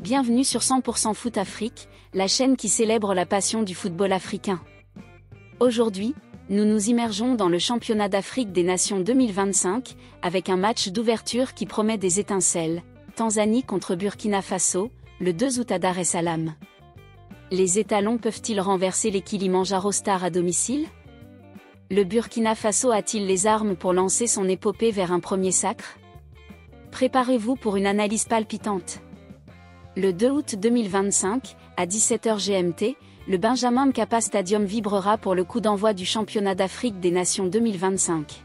Bienvenue sur 100% Foot Afrique, la chaîne qui célèbre la passion du football africain. Aujourd'hui, nous nous immergeons dans le championnat d'Afrique des Nations 2025, avec un match d'ouverture qui promet des étincelles. Tanzanie contre Burkina Faso, le 2 août à Dar es Salaam. Les étalons peuvent-ils renverser les Kilimanjaro Stars à domicile? Le Burkina Faso a-t-il les armes pour lancer son épopée vers un premier sacre? Préparez-vous pour une analyse palpitante. Le 2 août 2025, à 17h GMT, le Benjamin Mkapa Stadium vibrera pour le coup d'envoi du championnat d'Afrique des Nations 2025.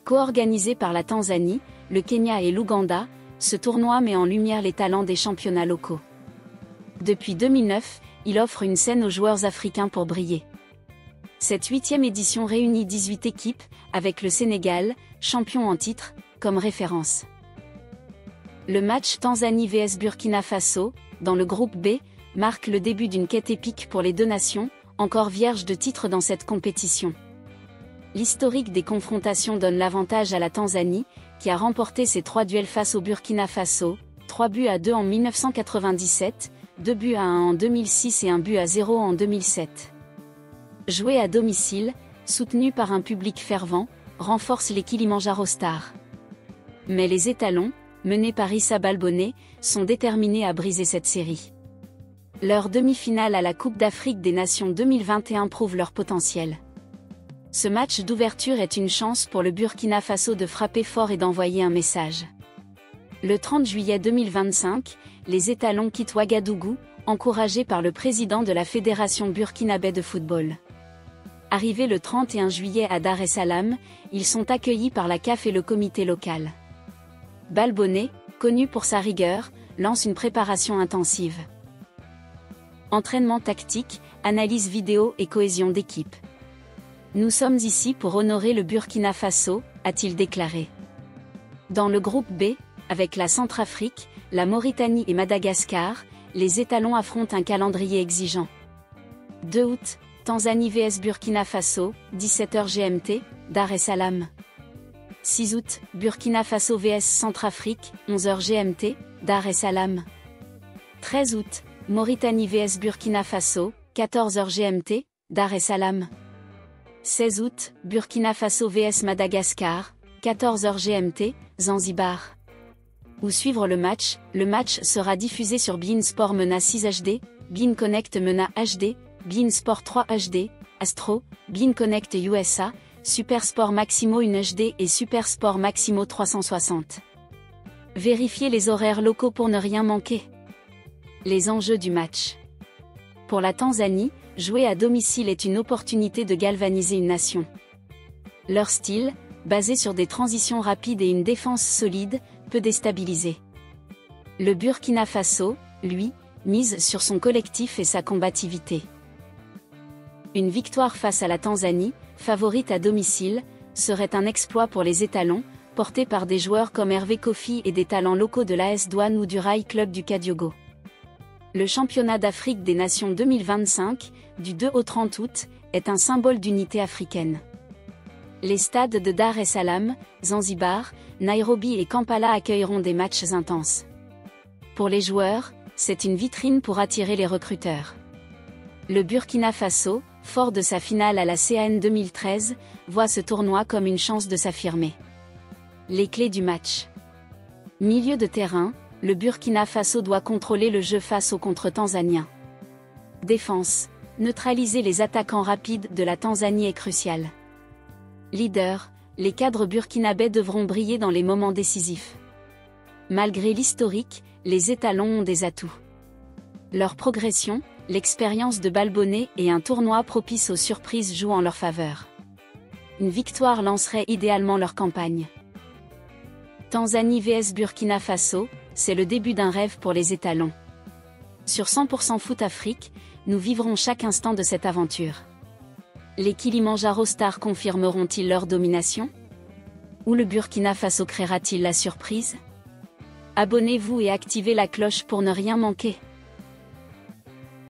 Co-organisé par la Tanzanie, le Kenya et l'Ouganda, ce tournoi met en lumière les talents des championnats locaux. Depuis 2009, il offre une scène aux joueurs africains pour briller. Cette 8e édition réunit 18 équipes, avec le Sénégal, champion en titre, comme référence. Le match Tanzanie vs Burkina Faso, dans le groupe B, marque le début d'une quête épique pour les deux nations, encore vierges de titre dans cette compétition. L'historique des confrontations donne l'avantage à la Tanzanie, qui a remporté ses 3 duels face au Burkina Faso, 3-2 en 1997, 2-1 en 2006 et 1-0 en 2007. Jouer à domicile, soutenu par un public fervent, renforce les Kilimanjaro Stars. Mais les étalons, menés par Issa Balbonné, sont déterminés à briser cette série. Leur demi-finale à la Coupe d'Afrique des Nations 2021 prouve leur potentiel. Ce match d'ouverture est une chance pour le Burkina Faso de frapper fort et d'envoyer un message. Le 30 juillet 2025, les étalons quittent Ouagadougou, encouragés par le président de la Fédération burkinabé de football. Arrivés le 31 juillet à Dar es Salaam, ils sont accueillis par la CAF et le comité local. Balbonné, connu pour sa rigueur, lance une préparation intensive. Entraînement tactique, analyse vidéo et cohésion d'équipe. Nous sommes ici pour honorer le Burkina Faso, a-t-il déclaré. Dans le groupe B, avec la Centrafrique, la Mauritanie et Madagascar, les étalons affrontent un calendrier exigeant. 2 août, Tanzanie vs Burkina Faso, 17h GMT, Dar es Salaam. 6 août, Burkina Faso vs Centrafrique, 11h GMT, Dar es Salaam. 13 août, Mauritanie vs Burkina Faso, 14h GMT, Dar es Salaam. 16 août, Burkina Faso vs Madagascar, 14h GMT, Zanzibar. Où suivre le match sera diffusé sur beIN Sport Mena 6 HD, beIN Connect Mena HD, beIN Sport 3 HD, Astro, beIN Connect USA, Super Sport Maximo 1 HD et Super Sport Maximo 360. Vérifiez les horaires locaux pour ne rien manquer. Les enjeux du match. Pour la Tanzanie, jouer à domicile est une opportunité de galvaniser une nation. Leur style, basé sur des transitions rapides et une défense solide, peut déstabiliser. Le Burkina Faso, lui, mise sur son collectif et sa combativité. Une victoire face à la Tanzanie, favorite à domicile, serait un exploit pour les étalons, portés par des joueurs comme Hervé Kofi et des talents locaux de l'AS Douanes ou du Rail Club du Kadiogo. Le championnat d'Afrique des Nations 2025, du 2 au 30 août, est un symbole d'unité africaine. Les stades de Dar es Salaam, Zanzibar, Nairobi et Kampala accueilleront des matchs intenses. Pour les joueurs, c'est une vitrine pour attirer les recruteurs. Le Burkina Faso, fort de sa finale à la CAN 2013, voit ce tournoi comme une chance de s'affirmer. Les clés du match. Milieu de terrain, le Burkina Faso doit contrôler le jeu face aux contre-tanzaniens. Défense, neutraliser les attaquants rapides de la Tanzanie est crucial. Leader, les cadres burkinabés devront briller dans les moments décisifs. Malgré l'historique, les étalons ont des atouts. Leur progression, l'expérience de Balbonné et un tournoi propice aux surprises jouent en leur faveur. Une victoire lancerait idéalement leur campagne. Tanzanie vs Burkina Faso, c'est le début d'un rêve pour les étalons. Sur 100% Foot Afrique, nous vivrons chaque instant de cette aventure. Les Kilimanjaro Stars confirmeront-ils leur domination? Ou le Burkina Faso créera-t-il la surprise? Abonnez-vous et activez la cloche pour ne rien manquer.